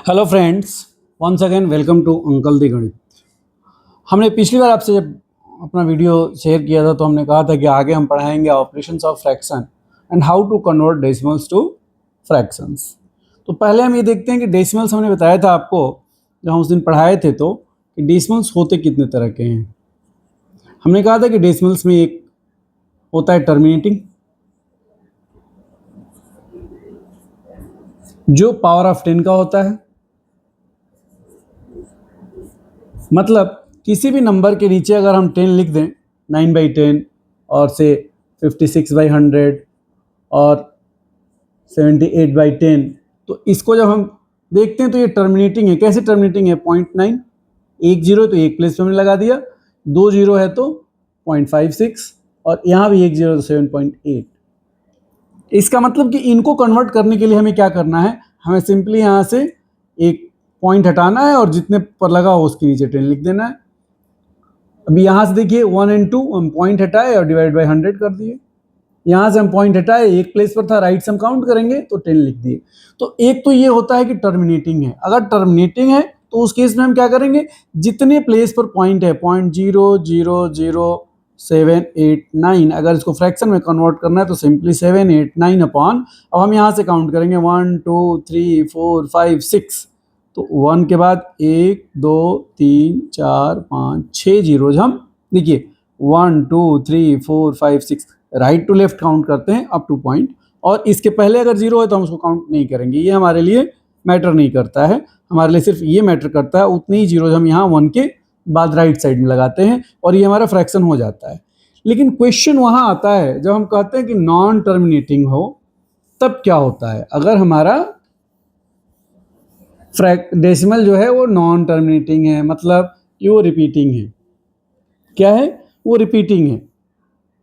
Hello friends, once again welcome to uncle दी गणित। हमने पिछली बार आपसे जब अपना वीडियो शेयर किया था तो हमने कहा था कि आगे हम पढ़ाएंगे operations of fraction and how to convert decimals to fractions. तो पहले हम ये देखते हैं कि डेसिमल्स हमने बताया था आपको जब हम उस दिन पढ़ाए थे तो कि डेसिमल्स होते कितने तरह के हैं। हमने कहा था कि डेसिमल्स में एक होता है टर्मिनेटिंग, जो पावर ऑफ 10 का होता है। मतलब किसी भी नंबर के नीचे अगर हम 10 लिख दें, 9/10 और से 56/100 और 78/10, तो इसको जब हम देखते हैं तो ये टर्मिनेटिंग है। कैसे टर्मिनेटिंग है? 0.9, एक जीरो तो एक प्लेस पे हमने लगा दिया, दो जीरो है तो 0.56 और यहाँ भी एक जीरो तो 7.8। इसका मतलब कि इनको कन्वर्ट करने के लिए हमें क्या करना है, हमें सिंपली यहाँ से एक पॉइंट हटाना है और जितने पर लगा हो उसके नीचे 10 लिख देना है। अभी यहाँ से देखिए 1 और 2 हम पॉइंट हटाए और डिवाइड बाय 100 कर दिए। यहाँ से हम पॉइंट हटाए, एक प्लेस पर था, राइट से हम काउंट करेंगे तो 10 लिख दिए। तो एक तो ये होता है कि टर्मिनेटिंग है। अगर टर्मिनेटिंग है तो उस केस में हम क्या करेंगे, जितने प्लेस पर पॉइंट है 0.00789, अगर इसको फ्रैक्शन में कन्वर्ट करना है तो सिंपली 789 अपॉन, अब हम यहाँ से काउंट करेंगे 1 2 3 4 5 6, तो 1 के बाद 1 2 3 4 5 6 जीरो हम देखिए 1 2 3 4 5 6 राइट टू लेफ्ट काउंट करते हैं अप टू पॉइंट, और इसके पहले अगर जीरो है तो हम उसको काउंट नहीं करेंगे, ये हमारे लिए मैटर नहीं करता है। हमारे लिए सिर्फ ये मैटर करता है उतने ही जीरो हम यहाँ 1 के बाद राइट साइड में लगाते हैं और ये हमारा फ्रैक्शन हो जाता है। लेकिन क्वेश्चन वहाँ आता है जब हम कहते हैं कि नॉन टर्मिनेटिंग हो, तब क्या होता है? अगर हमारा डेसिमल जो है वो नॉन टर्मिनेटिंग है, मतलब कि वो रिपीटिंग है। क्या है? वो रिपीटिंग है।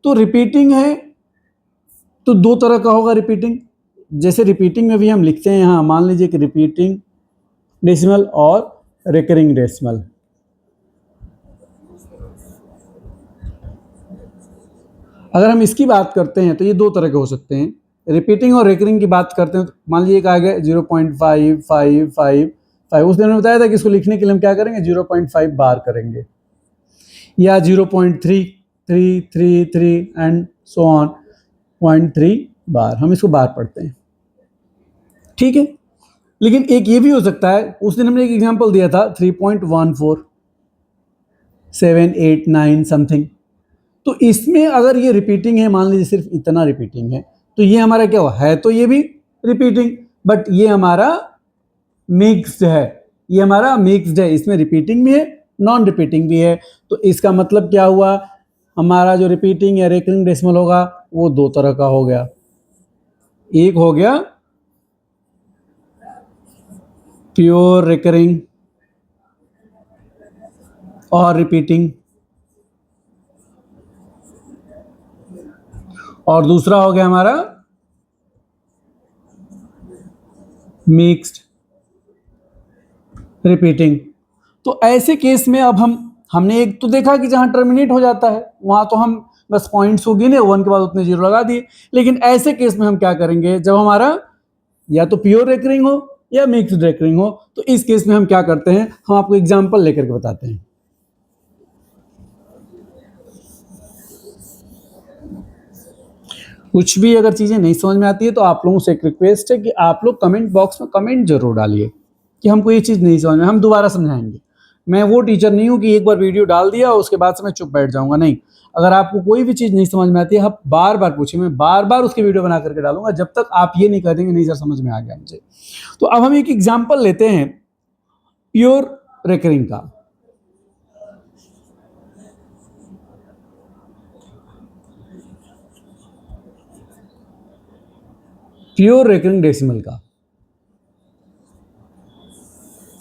तो रिपीटिंग है तो दो तरह का होगा रिपीटिंग। जैसे रिपीटिंग में भी हम लिखते हैं, यहाँ मान लीजिए कि रिपीटिंग डेसिमल और रिकरिंग डेसिमल। अगर हम इसकी बात करते हैं तो ये दो तरह के हो सकते हैं। रिपीटिंग और रिकरिंग की बात करते हैं तो मान लीजिए कि आ गया 0.55555, उस दिन मैंने बताया था कि इसको लिखने के लिए हम क्या करेंगे, 0.5 बार करेंगे, या 0.3333 एंड सो ऑन 0.3 बार, हम इसको बार पढ़ते हैं। ठीक है, लेकिन एक ये भी हो सकता है, उस दिन हमने एक एग्जांपल दिया था 3.14789 समथिंग, तो इसमें अगर ये रिपीटिंग है, मान लीजिए सिर्फ इतना रिपीटिंग है, तो ये हमारा क्या हुआ है, तो ये भी रिपीटिंग, बट ये हमारा मिक्स्ड है। ये हमारा मिक्स्ड है, इसमें रिपीटिंग भी है, नॉन रिपीटिंग भी है। तो इसका मतलब क्या हुआ, हमारा जो रिपीटिंग या रिकरिंग डेसिमल होगा वो दो तरह का हो गया। एक हो गया प्योर रिकरिंग और रिपीटिंग, और दूसरा हो गया हमारा मिक्स्ड रिपीटिंग। तो ऐसे केस में अब हमने एक तो देखा कि जहां टर्मिनेट हो जाता है वहां तो हम बस पॉइंट्स को गिने, 1 के बाद उतने जीरो लगा दिए। लेकिन ऐसे केस में हम क्या करेंगे, जब हमारा या तो प्योर रेकरिंग हो या मिक्स्ड रेकरिंग हो, तो इस केस में हम क्या करते हैं, हम आपको एग्जांपल लेकर के बताते हैं। कुछ भी अगर चीजें नहीं समझ में आती है तो आप लोगों से एक रिक्वेस्ट है कि आप लोग कमेंट बॉक्स में कमेंट जरूर डालिए कि हमको ये चीज नहीं समझ में, हम दोबारा समझाएंगे। मैं वो टीचर नहीं हूं कि एक बार वीडियो डाल दिया और उसके बाद से मैं चुप बैठ जाऊंगा, नहीं। अगर आपको कोई भी चीज नहीं समझ में आती है, आप बार बार पूछिए, मैं बार बार उसकी वीडियो बना करके डालूंगा जब तक आप ये नहीं कह देंगे नहीं सर समझ में आ गया मुझे। तो अब हम एक एग्जाम्पल लेते हैं प्योर रेकरिंग का। प्योर रेकरिंग डेसिमल का,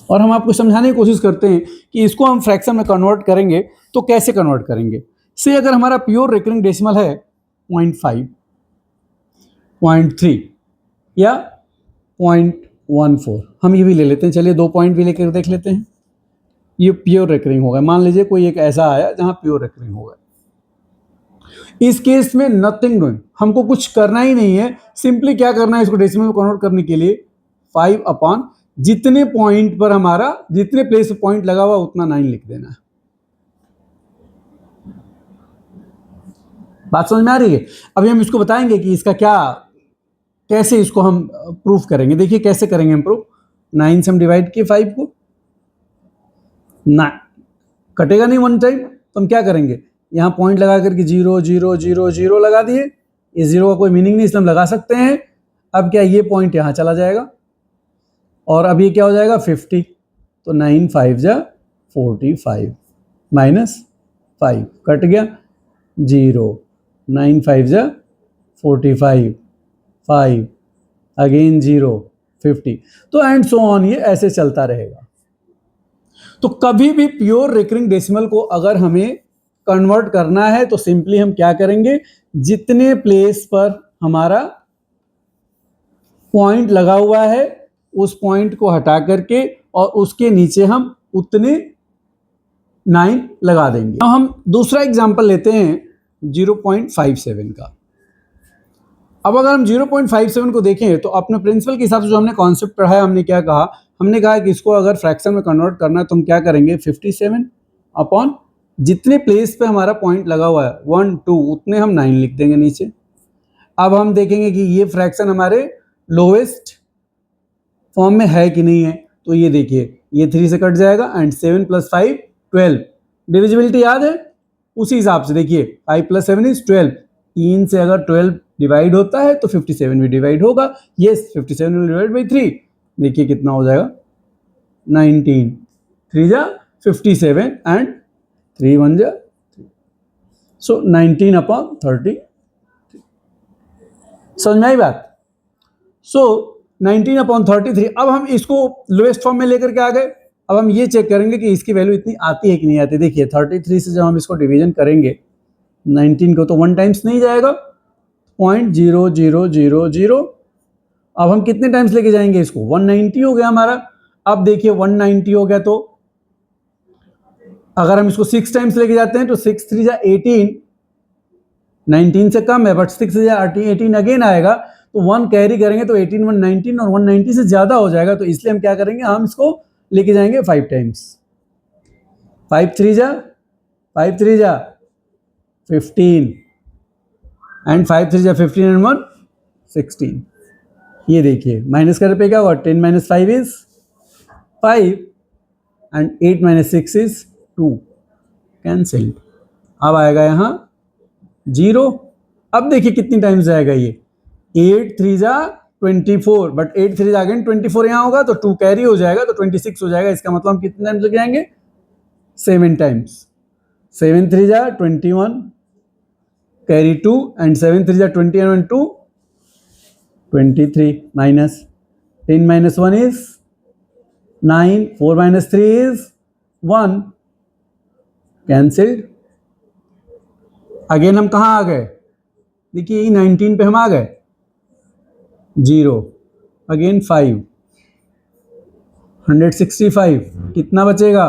और हम आपको समझाने की कोशिश करते हैं कि इसको हम फ्रैक्शन में कन्वर्ट करेंगे तो कैसे कन्वर्ट करेंगे। से अगर हमारा प्योर रेकरिंग डेसिमल है 0.5, 0.3 या 0.14, हम ये भी ले लेते हैं, चलिए 2 पॉइंट भी लेकर देख लेते हैं। ये प्योर रेकरिंग होगा। मान लीजिए कोई एक ऐसा आया जहां प्योर रेकरिंग होगा, इस केस में नथिंग डूइंग, हमको कुछ करना ही नहीं है। सिंपली क्या करना है, इसको डेसिमल में कन्वर्ट करने के लिए 5 अपॉन जितने पॉइंट पर हमारा, जितने प्लेस पर पॉइंट लगा हुआ उतना 9 लिख देना है। बात समझ में आ रही है? अभी हम इसको बताएंगे कि इसका क्या, कैसे इसको हम प्रूफ करेंगे। देखिए कैसे करेंगे हम प्रूफ। 9 से हम डिवाइड किए 5 को, ना कटेगा नहीं वन टाइम, तो हम क्या करेंगे, यहाँ पॉइंट लगा करके 0 0 0 0 लगा दिए। इस 0 का कोई मीनिंग नहीं, इसलिए हम लगा सकते हैं। अब क्या, ये पॉइंट यहाँ चला जाएगा और अब ये क्या हो जाएगा 50, तो 9 5 जा 45 माइनस 5 कट गया 0, 9 5 जा 45 5 अगेन 0 50, तो एंड सो ऑन, ये ऐसे चलता रहेगा। तो कभी भी प्योर रिकरिंग डेसिमल को अगर हमें कन्वर्ट करना है तो सिंपली हम क्या करेंगे, जितने प्लेस पर हमारा पॉइंट लगा हुआ है उस पॉइंट को हटा करके और उसके नीचे हम उतने 9 लगा देंगे। अब हम दूसरा एग्जांपल लेते हैं 0.57 का। अब अगर हम 0.57 को देखें तो अपने प्रिंसिपल के हिसाब से जो हमने कॉन्सेप्ट पढ़ा है, हमने क्या कहा, हमने कहा कि इसको अगर फ्रैक्शन में कन्वर्ट करना है तो हम क्या करेंगे, 57 अपॉन जितने प्लेस पे हमारा पॉइंट लगा हुआ है 1 2 उतने हम 9 लिख देंगे नीचे। अब हम देखेंगे कि ये फ्रैक्शन हमारे लोवेस्ट फॉर्म में है कि नहीं है, तो ये देखिए ये 3 से कट जाएगा एंड 7 + 5 12, डिविजिबिलिटी याद है, उसी हिसाब से देखिए 5 + 7 = 12, 3 से अगर 12 डिवाइड होता है तो 57 भी डिवाइड होगा। यस, 57 विल डिवाइड बाई 3, देखिए कितना हो जाएगा 19, 3 जा 57 एंड 3 1 जा 3, सो 19/30। समझ में आई बात? सो 19/33। अब हम इसको लोएस्ट फॉर्म में लेकर के आ गए। अब हम ये चेक करेंगे कि इसकी वैल्यू इतनी आती है कि नहीं आती। देखिए 33 से जब हम इसको डिवीजन करेंगे 19 को तो 1 टाइम्स नहीं जाएगा, 0.0000। अब हम कितने टाइम्स लेके जाएंगे इसको, 190 हो गया हमारा। अब देखिए 190 हो गया तो अगर हम इसको 6 टाइम्स लेके जाते हैं तो 6 3 जा 18, 19 से कम है बट 6 से 18 अगेन आएगा, तो 1 कैरी करेंगे तो 18 1 19 और 190 से ज्यादा हो जाएगा। तो इसलिए हम क्या करेंगे, हम इसको लेके जाएंगे 5 टाइम्स। 5 3 जा 15 एंड 5 3 जा 15 एंड 1 16। ये देखिए माइनस करने पे क्या होगा, 10 - 5 = 5 एंड 8 - 6 = 2, कैंसिल। अब आएगा यहाँ 0। अब देखिए कितनी टाइम्स जाएगा ये, 8 3 जा 24, बट 8 3 जा अगेन 24 यहाँ होगा तो 2 कैरी हो जाएगा तो 26 हो जाएगा। इसका मतलब हम कितने टाइम्स लेके जाएंगे, 7 टाइम्स। 7 3 जा 21 कैरी 2 एंड 7 3 जा 20 and 2 23 minus 10 - 1 is 9, 4 - 3 is 1, cancelled. Again हम कहाँ आ गए, देखिए 19 पे हम आ गए, 0 अगेन 5, 165 कितना बचेगा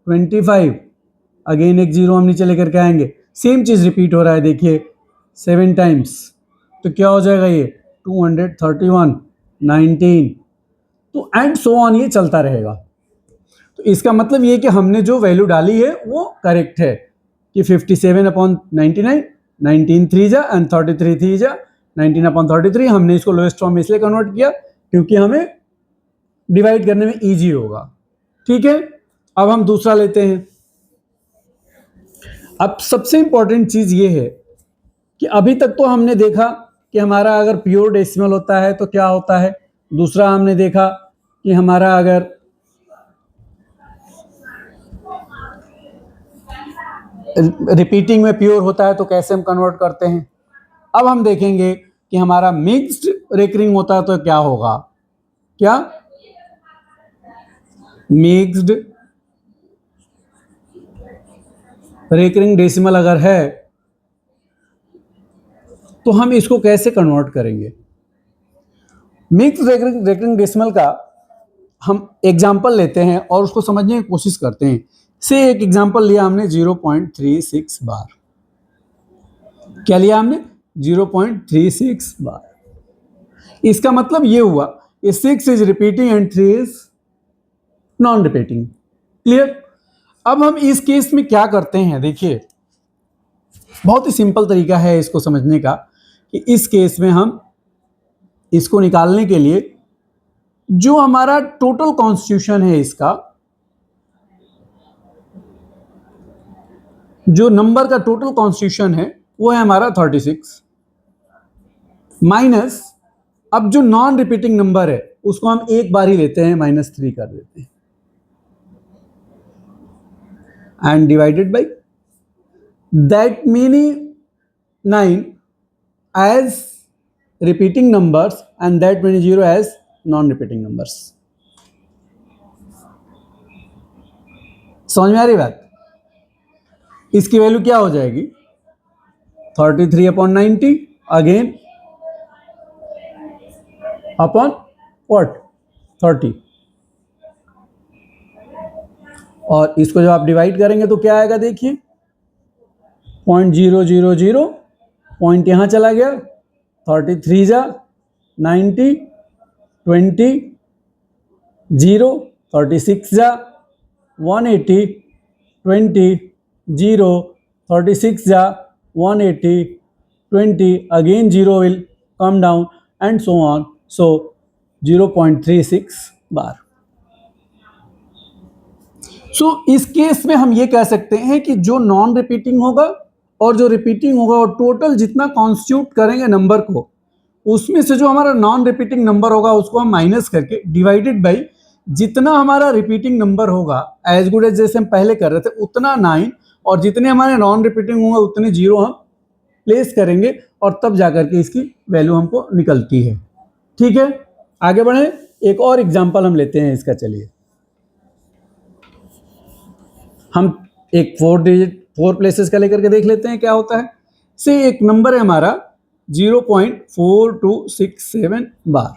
25, अगेन एक 0 हम नीचे लेकर के आएंगे। सेम चीज रिपीट हो रहा है, देखिए 7 टाइम्स तो क्या हो जाएगा ये 231 19, तो एंड सो ऑन ये चलता रहेगा। तो इसका मतलब ये कि हमने जो वैल्यू डाली है वो करेक्ट है कि 57/99, 19 3 जा एंड 33 3 जा 19/33। हमने इसको लोएस्ट फॉर्म में इसलिए कन्वर्ट किया क्योंकि हमें डिवाइड करने में इजी होगा। ठीक है, अब हम दूसरा लेते हैं। अब सबसे इंपॉर्टेंट चीज ये है कि अभी तक तो हमने देखा कि हमारा अगर प्योर डेसिमल होता है तो क्या होता है, दूसरा हमने देखा कि हमारा अगर रिपीटिंग में प्योर होता है तो कैसे हम कन्वर्ट करते हैं। अब हम देखेंगे कि हमारा मिक्स्ड रिकरिंग होता है तो क्या होगा, क्या मिक्स्ड रिकरिंग डेसिमल अगर है तो हम इसको कैसे कन्वर्ट करेंगे। मिक्स्ड रिकरिंग डेसिमल का हम एग्जांपल लेते हैं और उसको समझने की कोशिश करते हैं। से एक एग्जांपल लिया हमने 0.36 बार, क्या लिया हमने 0.36 बार। इसका मतलब ये हुआ ये 6 is repeating and 3 is non repeating. Clear? अब हम इस केस में क्या करते हैं, देखिए बहुत ही सिंपल तरीका है इसको समझने का कि इस केस में हम इसको निकालने के लिए जो हमारा टोटल कॉन्स्टिट्यूशन है, इसका जो नंबर का टोटल कॉन्स्टिट्यूशन है वो है हमारा 36 माइनस, अब जो नॉन रिपीटिंग नंबर है उसको हम एक बार ही लेते हैं, -3 कर देते हैं and divided by that many 9 as repeating numbers and that many 0 as non-repeating numbers। समझ में आ रही बात? इसकी वैल्यू क्या हो जाएगी, 33/90 अगेन अपॉन व्हाट 30, और इसको जब आप डिवाइड करेंगे तो क्या आएगा, देखिए 0.000 पॉइंट यहां चला गया, 33 जा 90, 20 0, 36 जा 180, 20 0, 36 जा 180, 20 again 0 will come down and so on, so 0.36 बार। सो इस केस में हम ये कह सकते हैं कि जो नॉन रिपीटिंग होगा और जो रिपीटिंग होगा और टोटल जितना कॉन्स्टिट्यूट करेंगे नंबर को, उसमें से जो हमारा नॉन रिपीटिंग नंबर होगा उसको हम माइनस करके डिवाइडेड बाई जितना हमारा रिपीटिंग नंबर होगा एज गुड एज जैसे हम पहले कर रहे थे उतना 9, और जितने हमारे नॉन रिपीटिंग होंगे उतने 0 हम प्लेस करेंगे और तब जाकर के इसकी वैल्यू हमको निकलती है। ठीक है, आगे बढ़े, एक और एग्जांपल हम लेते हैं इसका। चलिए हम एक 4 प्लेसेस का लेकर के देख लेते हैं क्या होता है। से एक नंबर है हमारा 0.4267 बार।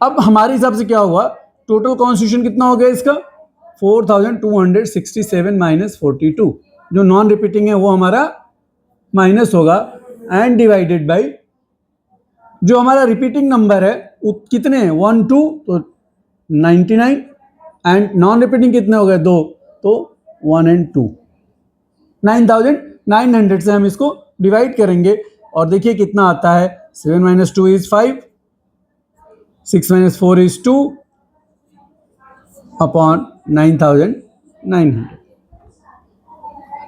अब हमारे हिसाब से क्या हुआ, टोटल कॉन्स्टिट्यूशन कितना हो गया इसका 4267 माइनस 42, जो नॉन रिपीटिंग है वो हमारा माइनस होगा एंड डिवाइडेड बाई जो हमारा रिपीटिंग नंबर है कितने हैं 1 2 तो 99 एंड नॉन रिपीटिंग कितने हो गए 2 तो 1 and 2, 9900 से हम इसको डिवाइड करेंगे और देखिए कितना आता है, 7 - 2 is 5, 6 - 4 is 2 अपॉन 9900।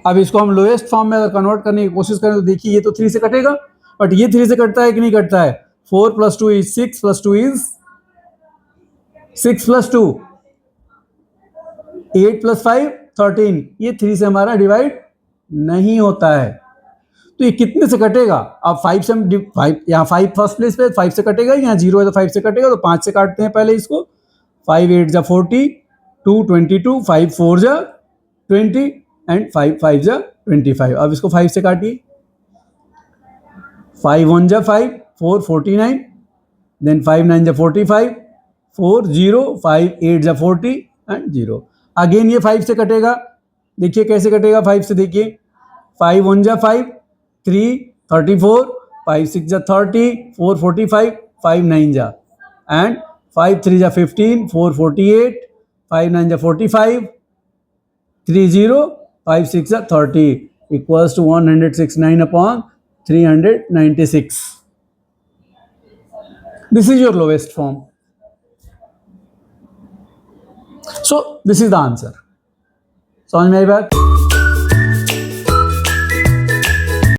अब इसको हम लोएस्ट फॉर्म में अगर कन्वर्ट करने की कोशिश करें तो देखिए ये तो 3 से कटेगा, बट ये 3 से कटता है कि नहीं कटता है, 4 + 2 is 6 + 2 is 6 + 2 8 + 5 13, ये 3 से हमारा डिवाइड नहीं होता है, तो ये कितने से कटेगा। अब 5 से हम 5 यहाँ 5 फर्स्ट प्लेस पे 5 से कटेगा, यहाँ 0 है तो 5 से कटेगा, तो 5 से काटते हैं पहले इसको, 5 8 जा 40, 2 22, 5 4 जा 20 एंड 5 5 जा 25। अब इसको 5 से काटिए, 5 1 जा 5, 4 49, देन 5 9 जा 45, 4 0, 5 8 जा 40 एंड 0। अगेन ये 5 से कटेगा, देखिए कैसे कटेगा 5 से, देखिए 5 1 जा 5, 3 34, 5 6 जा 30, 4 45, 5 9 जा एंड 5 3 जा 15, 4 48, 5 9 जा 45, 3 0, 5 6 जा 30 equals to 169 upon 396. This is your lowest form. So this is the answer. समझ में आई बात?